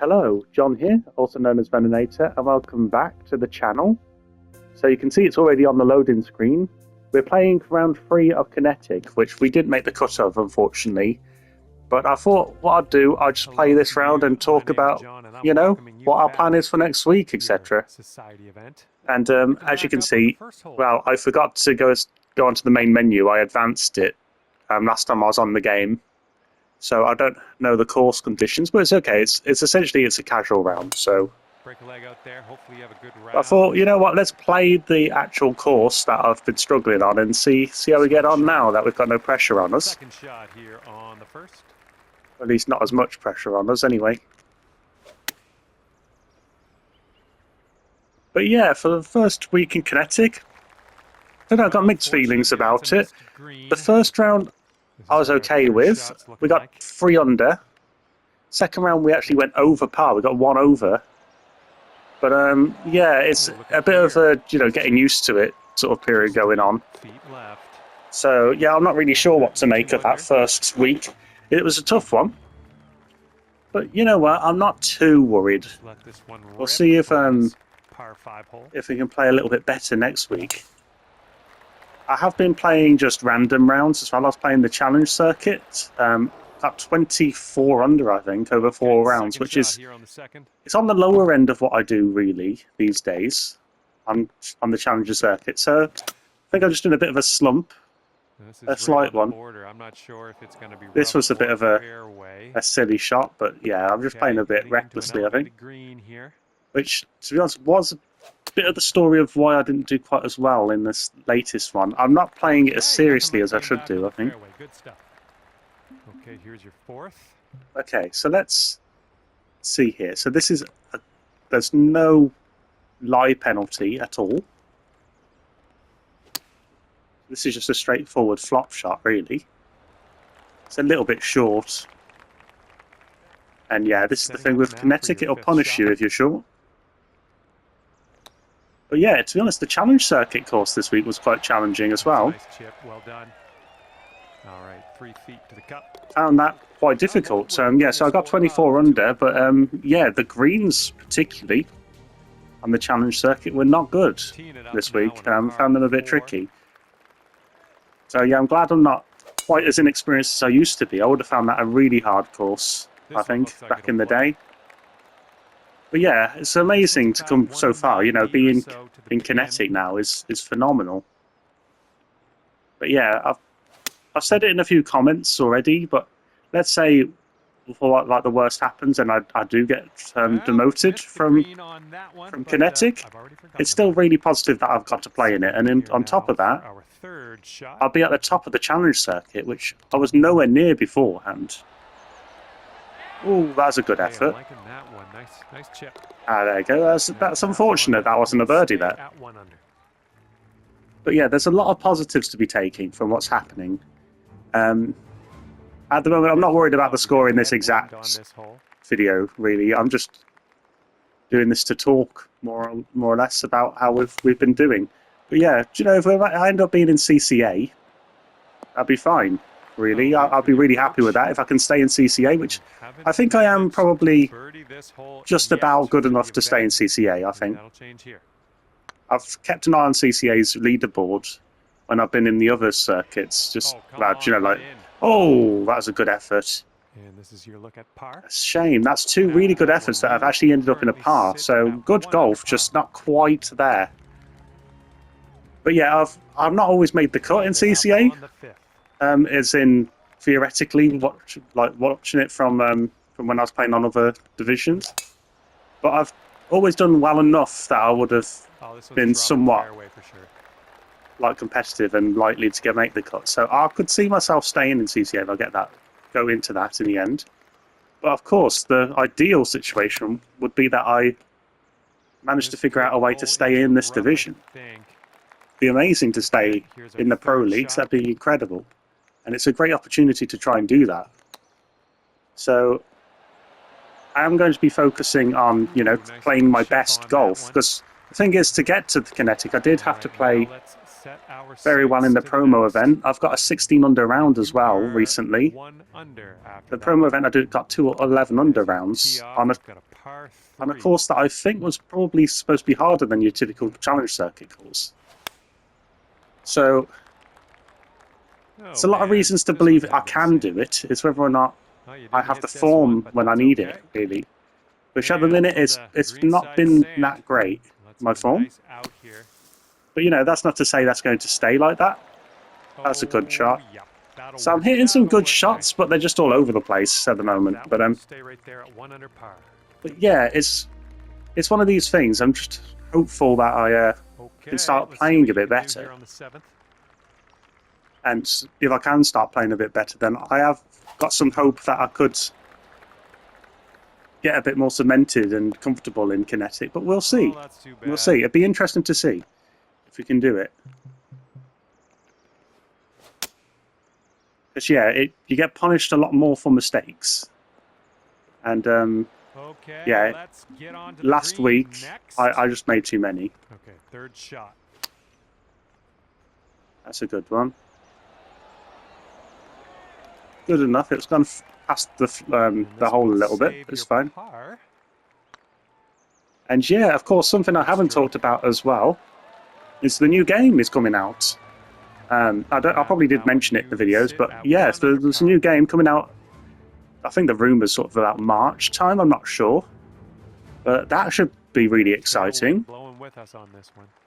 Hello, John here, also known as Veninator, and welcome back to the channel. So you can see it's already on the loading screen. We're playing round 3 of Kinetic, which we didn't make the cut of, unfortunately. But I thought what I'd do, I'd just play this round and talk about, what our plan is for next week, etc. And as you can see, well, I forgot to go onto the main menu. I advanced it last time I was on the game. So I don't know the course conditions, but it's okay. It's essentially a casual round. So break a leg out there. Hopefully you have a good round. I thought, you know what, let's play the actual course that I've been struggling on and see how we get on now that we've got no pressure on us. Second shot here on the first. At least not as much pressure on us anyway. But yeah, for the first week in Kinetic, I don't know, I've got mixed feelings about it. The first round I was okay with. We got 3 under. Second round we actually went over par. We got 1 over. But yeah, it's a bit of a getting used to it sort of period going on. So yeah, I'm not really sure what to make of that first week. It was a tough one. But you know what? I'm not too worried. We'll see if we can play a little bit better next week. I have been playing just random rounds as well. I was playing the challenge circuit. Got 24 under, I think, over 4 rounds, which is it's on the lower end of what I do really these days on the challenger circuit. So I think I'm just in a bit of a slump, a slight one. I'm not sure if it's going to be this was a bit of a silly shot, but yeah, I'm just playing a bit recklessly, I think. Which, to be honest, was a bit of the story of why I didn't do quite as well in this latest one. I'm not playing it as seriously as I should do, I think. Good stuff. Okay, here's your 4th. Okay, so let's see here. So this is there's no lie penalty at all. This is just a straightforward flop shot, really. It's a little bit short. And yeah, this is the thing with Kinetic, it'll punish you if you're short. But yeah, to be honest, the challenge circuit course this week was quite challenging as well. Nice chip, well done. All right, 3 feet to the cup. Found that quite difficult. Yeah, so I got 24 under, but yeah, the greens particularly on the challenge circuit were not good this week. Found them a bit tricky. So yeah, I'm glad I'm not quite as inexperienced as I used to be. I would have found that a really hard course, I think, back in the day. But yeah, it's amazing to come so far. Being in Kinetic now is phenomenal. But yeah, I've said it in a few comments already. But let's say before like the worst happens and I do get demoted from Kinetic, it's still really positive that I've got to play in it. And on top of that, I'll be at the top of the challenge circuit, which I was nowhere near beforehand. Oh, that's a good effort. Nice chip. Ah, there you go. That's unfortunate that wasn't a birdie there. But yeah, there's a lot of positives to be taking from what's happening. At the moment, I'm not worried about the score in this exact video, really. I'm just doing this to talk more or less about how we've been doing. But yeah, if I end up being in CCA, I'll be fine. Really, I'll be really happy with that if I can stay in CCA, which I think I am probably just about good enough to stay in CCA, I think. I've kept an eye on CCA's leaderboard when I've been in the other circuits, just about, oh, that was a good effort. And this is your look at par. It's a shame. That's 2 really good efforts that have actually ended up in a par, so good golf, just not quite there. But yeah, I've not always made the cut in CCA. As in theoretically watching it from when I was playing on other divisions, but I've always done well enough that I would have been somewhat competitive and likely to make the cut. So I could see myself staying in CCA if I go into that in the end. But of course, the ideal situation would be that I managed to figure out a way to stay in this division. It'd be amazing to stay in the pro leagues. That'd be incredible. And it's a great opportunity to try and do that. So I am going to be focusing on, playing my best golf. Because the thing is, to get to the Kinetic, I did have to play very well in the promo event. I've got a 16 under round as well recently. The promo event I got 2 11 under rounds on a course that I think was probably supposed to be harder than your typical challenge circuit course. So there's a lot of reasons to believe I can do it. It's whether or not I have the form when I need it, really. Which at the minute it's not been that great, my form. But you know, that's not to say that's going to stay like that. That's a good shot. So I'm hitting some good shots, but they're just all over the place at the moment. But yeah, it's one of these things. I'm just hopeful that I can start playing a bit better. And if I can start playing a bit better, then I have got some hope that I could get a bit more cemented and comfortable in Kinetic. But we'll see. We'll see. It'd be interesting to see if we can do it. Because yeah, you get punished a lot more for mistakes. And yeah, last week I just made too many. Okay, third shot. That's a good one. Good enough. It's gone past the hole a little bit. It's fine. And yeah, of course, something I haven't talked about as well is the new game is coming out. I probably did mention it in the videos, but yes, there's a new game coming out. I think the rumour's sort of about March time. I'm not sure, but that should be really exciting.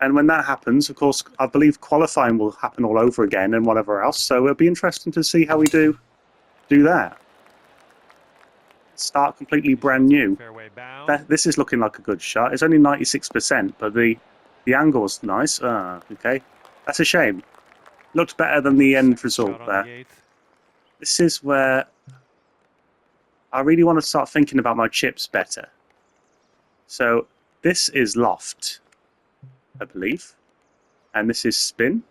And when that happens, of course, I believe qualifying will happen all over again and whatever else. So it'll be interesting to see how we do that. Start completely brand new. This is looking like a good shot. It's only 96%, but the angle's nice. Okay, that's a shame. Looked better than the end result there. This is where I really want to start thinking about my chips better. So this is loft, I believe, and this is spin.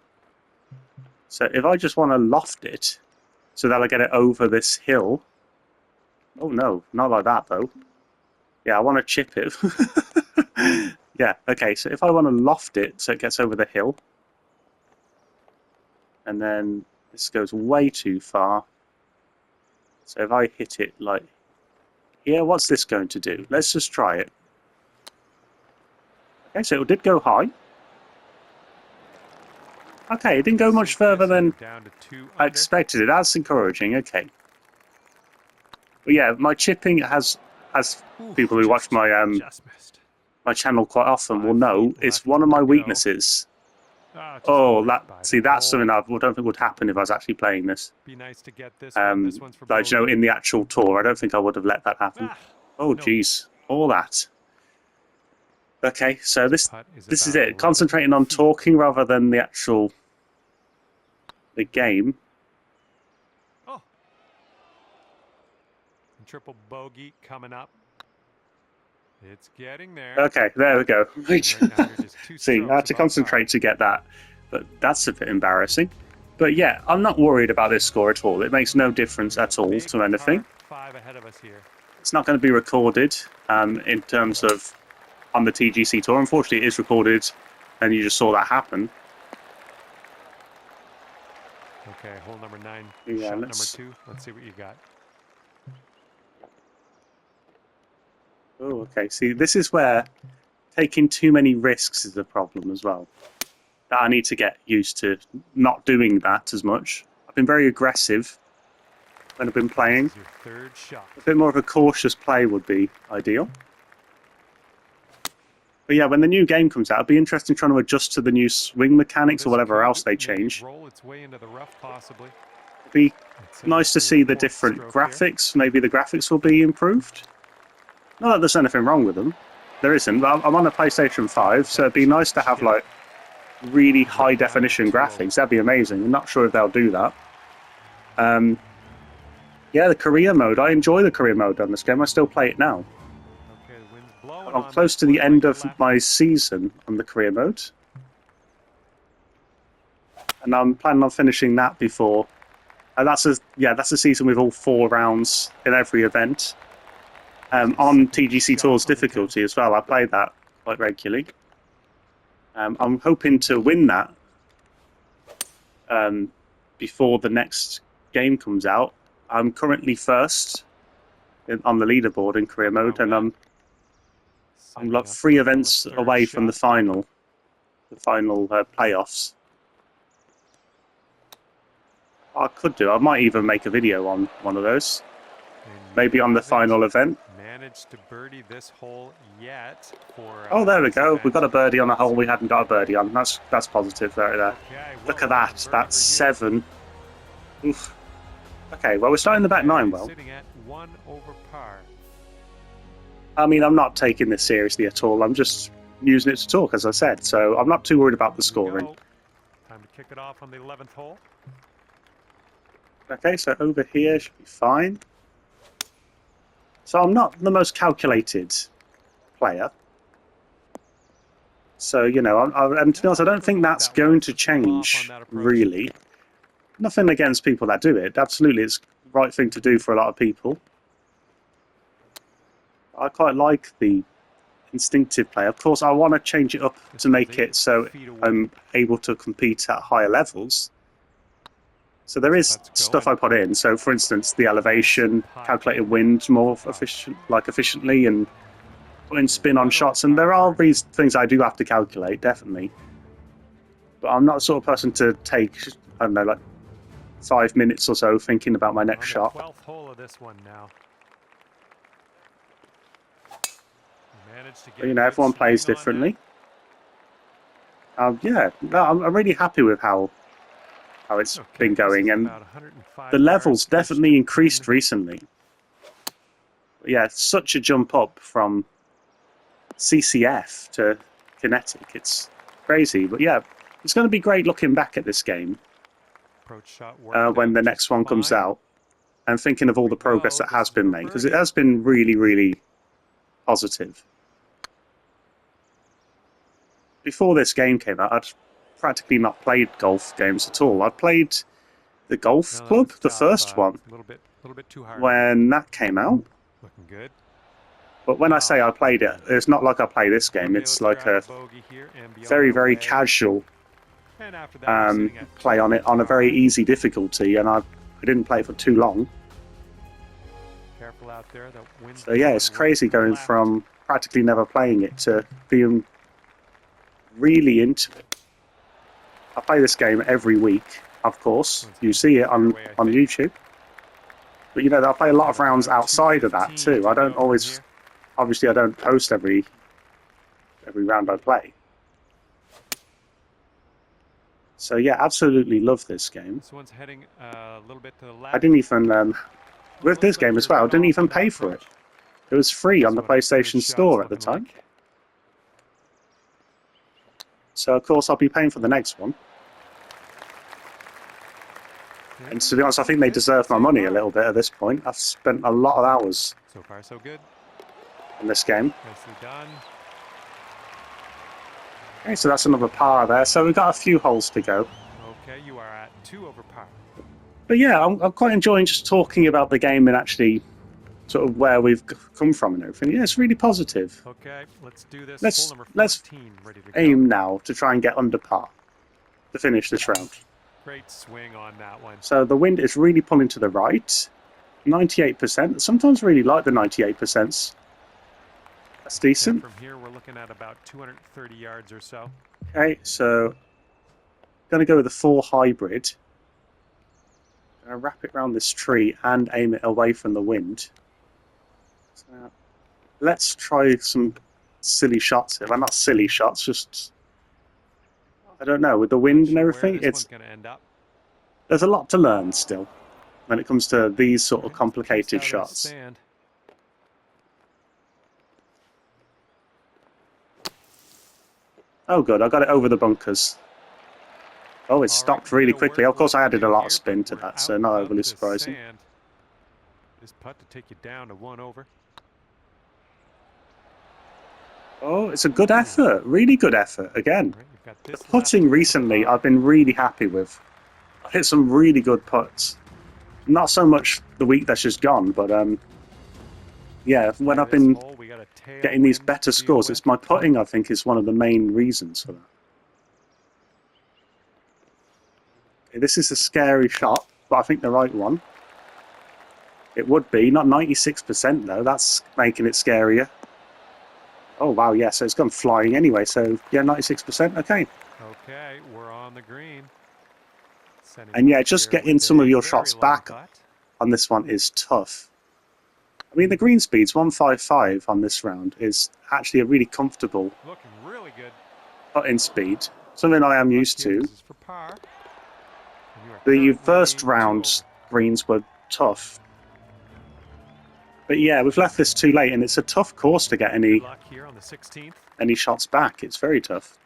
So if I just want to loft it so that I get it over this hill. Oh no, not like that though. Yeah, I want to chip it. Yeah, okay, so if I want to loft it so it gets over the hill, and then this goes way too far. So if I hit it like here, what's this going to do? Let's just try it. Okay, so it did go high. Okay, it didn't go much further than I expected it. That's encouraging, okay. But yeah, my chipping has people who watch my my channel quite often will know, it's one of my weaknesses. Oh, that's something I don't think would happen if I was actually playing this. Like, you know, in the actual tour, I don't think I would have let that happen. Oh, jeez, all that. Okay, so this is it. Concentrating on talking rather than the actual game. Oh, triple bogey coming up. It's getting there. Okay, there we go. See, I had to concentrate to get that, but that's a bit embarrassing. But yeah, I'm not worried about this score at all. It makes no difference at all to anything. It's not going to be recorded in terms of on the TGC Tour. Unfortunately, it is recorded, and you just saw that happen. Okay, hole number 9, yeah, shot number 2. Let's see what you got. Oh, okay. See, this is where taking too many risks is a problem as well. That I need to get used to not doing that as much. I've been very aggressive when I've been playing. Your third shot. A bit more of a cautious play would be ideal. But yeah, when the new game comes out, it'll be interesting trying to adjust to the new swing mechanics or whatever else they change. Roll its way into the rough, possibly. It'll be nice to see the different graphics. Maybe the graphics will be improved. Not that there's anything wrong with them. There isn't. But I'm on a PlayStation 5, so it'd be nice to have like really high definition graphics. That'd be amazing. I'm not sure if they'll do that. Yeah, the career mode. I enjoy the career mode on this game. I still play it now. I'm close to the end of my season on the career mode, and I'm planning on finishing that before. And that's a season with all 4 rounds in every event. On TGC Tour's difficulty as well. I play that quite regularly. I'm hoping to win that before the next game comes out. I'm currently first on the leaderboard in career mode, and I'm like 3 events away from the final playoffs. I could do. I might even make a video on one of those. Maybe on the final event. Managed to birdie this hole yet for, oh, there we go. We got a birdie on a hole we hadn't got a birdie on. That's positive right there. Okay, Look at that. That's 7. Oof. Okay, well, we're starting the back 9 well. Sitting at 1 over par. I mean, I'm not taking this seriously at all. I'm just using it to talk, as I said. So I'm not too worried about the scoring. Time to kick it off on the 11th hole. Okay, so over here should be fine. So I'm not the most calculated player. So, you know, and to be honest, I don't think that's going to change, really. Nothing against people that do it. Absolutely, it's the right thing to do for a lot of people. I quite like the instinctive play. Of course, I want to change it up to make it so I'm able to compete at higher levels. So there is stuff I put in. So, for instance, the elevation, calculated wind more efficiently, and putting spin on shots. And there are these things I do have to calculate, definitely. But I'm not the sort of person to take, I don't know, like 5 minutes or so thinking about my next shot. 12th hole of this one now. But, you know, everyone plays differently. Yeah, no, I'm really happy with how it's been going, and the levels definitely increased recently. Yeah, it's such a jump up from CCF to Kinetic. It's crazy, but yeah, it's going to be great looking back at this game when the next one comes out, and thinking of all the progress that has been made, because it has been really, really positive. Before this game came out, I'd practically not played golf games at all. I played the golf club, the first one, a little bit too hard. when that came out. Looking good. But when I say I played it, it's not like I play this game. It's like a very, very casual play on it, on a very easy difficulty, and I didn't play it for too long. Careful out there. So yeah, it's crazy going from practically never playing it to being really into it. I play this game every week, of course. You see it on YouTube. But, you know, I play a lot of rounds outside of that, too. I don't always... Obviously, I don't post every round I play. So, yeah, absolutely love this game. This one's heading a little bit to the left. I didn't even... with this game as well, I didn't even pay for it. It was free on the PlayStation Store at the time. So, of course, I'll be paying for the next one. And to be honest, I think they deserve my money a little bit at this point. I've spent a lot of hours so far, so good. in this game. Nicely done. Okay, so that's another par there. So we've got a few holes to go. Okay, you are at 2 over par. But yeah, I'm quite enjoying just talking about the game and actually sort of where we've come from and everything. Yeah, it's really positive. Okay, let's do this. Let's Hole number 14, ready to aim go. now to try and get under par to finish this round. Great swing on that one. So the wind is really pulling to the right. 98%. Sometimes really like the 98%. That's decent. And from here, we're looking at about 230 yards or so. Okay, so going to go with the 4 hybrid. Going to wrap it around this tree and aim it away from the wind. So let's try some silly shots here. Well, not silly shots, just... I don't know, with the wind and everything, it's there's a lot to learn still when it comes to these sort of complicated shots. Oh good, I got it over the bunkers. Oh, it stopped really quickly. Of course, I added a lot of spin to that, so not overly surprising. This putt to take you down to 1 over. Oh, it's a good effort, really good effort, again. The putting recently, I've been really happy with. I've hit some really good putts. Not so much the week that's just gone, but yeah, when I've been getting these better scores, it's my putting, I think, is one of the main reasons for that. This is a scary shot, but I think the right one. It would be, not 96% though, that's making it scarier. Oh wow, yeah, so it's gone flying anyway, so yeah, 96%, okay. Okay, we're on the green. And yeah, just getting some of your shots back on this one is tough. I mean, the green speed's 155 on this round is actually a really comfortable putting speed, something I am used to. The first round greens were tough. But yeah, we've left this too late, and it's a tough course to get any shots back. It's very tough.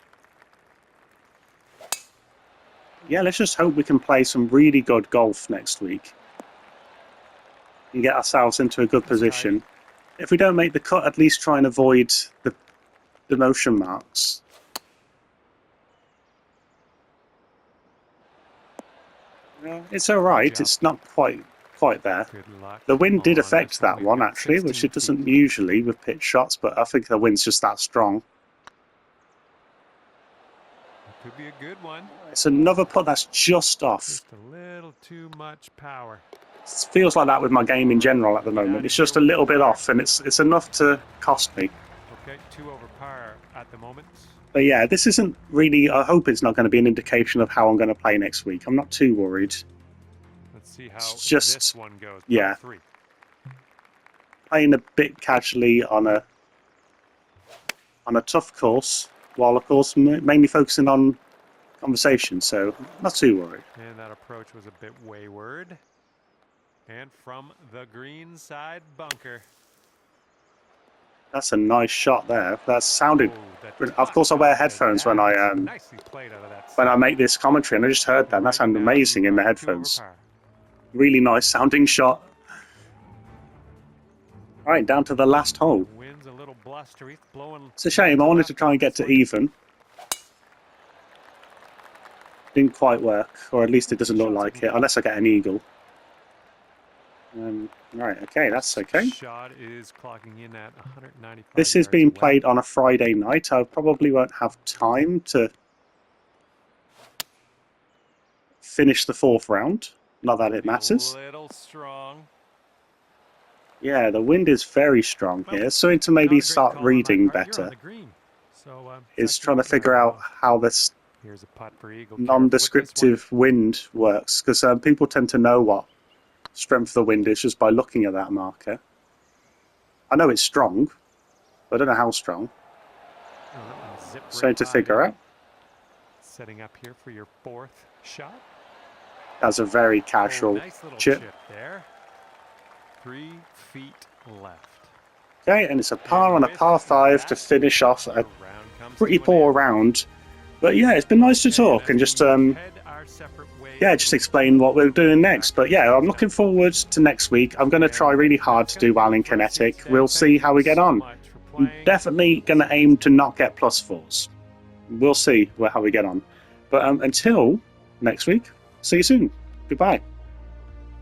Yeah, let's just hope we can play some really good golf next week and get ourselves into a good position. If we don't make the cut, at least try and avoid the motion marks. It's alright, it's not quite there. The wind did affect that one actually, which it doesn't usually with pitch shots, but I think the wind's just that strong. Could be a good one. It's another putt that's just off. Just a little too much power. It feels like that with my game in general at the moment. It's just a little bit off, and it's enough to cost me. Okay, 2 over par at the moment. But yeah, this isn't really. I hope it's not going to be an indication of how I'm going to play next week. I'm not too worried. Let's see how this one goes. Yeah, playing a bit casually on a tough course, while of course mainly focusing on conversation. So not too worried. And that approach was a bit wayward. And from the green side bunker. That's a nice shot there. That sounded. Of course, I wear headphones when I make this commentary, and I just heard that. And that sounded amazing in the headphones. Really nice sounding shot. All right, down to the last hole. It's a shame. I wanted to try and get to even. Didn't quite work, or at least it doesn't look like it, unless I get an eagle. Right, okay, that's okay. Shot is clocking in at 195. This is being played on a Friday night. I probably won't have time to finish the 4th round. Not that it matters. A little strong. Yeah, the wind is very strong here. Something to maybe start reading better is trying to figure out how this nondescriptive wind works, because people tend to know what strength of the wind is just by looking at that marker. I know it's strong, but I don't know how strong. So to figure out. Setting up here for your 4th shot. That's a very casual nice chip. There. 3 feet left. Okay, and it's a par on a par 5 to finish off a pretty poor round. But yeah, it's been nice to talk and just just explain what we're doing next. But yeah, I'm looking forward to next week. I'm going to try really hard to do well in Kinetic. We'll see how we get on. I'm definitely going to aim to not get +4s. We'll see how we get on. But until next week, see you soon. Goodbye.